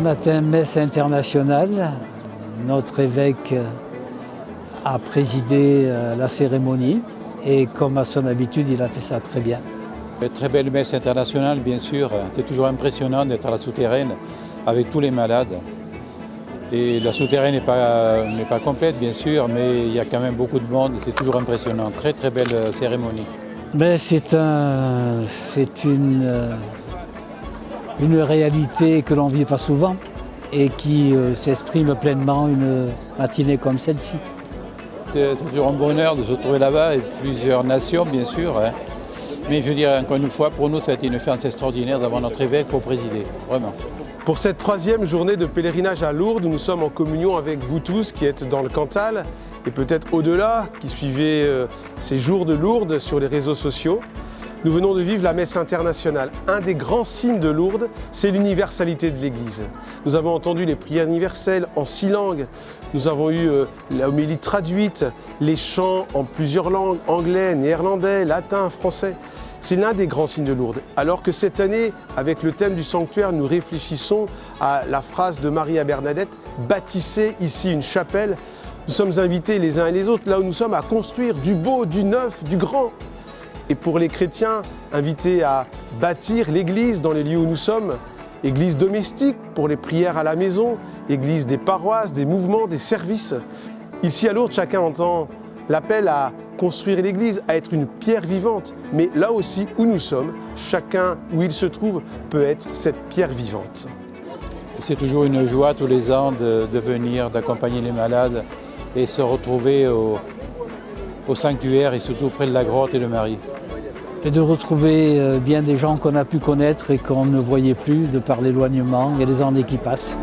Ce matin, messe internationale. Notre évêque a présidé la cérémonie et comme à son habitude, il a fait ça très bien. Très belle messe internationale, bien sûr. C'est toujours impressionnant d'être à la souterraine avec tous les malades. Et la souterraine n'est pas complète, bien sûr, mais il y a quand même beaucoup de monde. C'est toujours impressionnant. Très, très belle cérémonie. Mais c'est une réalité que l'on ne vit pas souvent et qui s'exprime pleinement une matinée comme celle-ci. C'est toujours un bonheur de se retrouver là-bas, et plusieurs nations, bien sûr. Mais je veux dire, encore une fois, pour nous, ça a été une chance extraordinaire d'avoir notre évêque pour présider, vraiment. Pour cette troisième journée de pèlerinage à Lourdes, nous sommes en communion avec vous tous qui êtes dans le Cantal et peut-être au-delà, qui suivez ces jours de Lourdes sur les réseaux sociaux. Nous venons de vivre la messe internationale. Un des grands signes de Lourdes, c'est l'universalité de l'Église. Nous avons entendu les prières universelles en 6 langues. Nous avons eu la homélie traduite, les chants en plusieurs langues, anglais, néerlandais, latin, français. C'est l'un des grands signes de Lourdes. Alors que cette année, avec le thème du sanctuaire, nous réfléchissons à la phrase de Maria Bernadette, « Bâtissez ici une chapelle », nous sommes invités les uns et les autres, là où nous sommes, à construire du beau, du neuf, du grand. Et pour les chrétiens, invités à bâtir l'église dans les lieux où nous sommes, église domestique pour les prières à la maison, église des paroisses, des mouvements, des services. Ici à Lourdes, chacun entend l'appel à construire l'église, à être une pierre vivante. Mais là aussi où nous sommes, chacun où il se trouve peut être cette pierre vivante. C'est toujours une joie tous les ans de venir, d'accompagner les malades et se retrouver au sanctuaire et surtout près de la grotte et de Marie. Et de retrouver bien des gens qu'on a pu connaître et qu'on ne voyait plus de par l'éloignement. Il y a des années qui passent.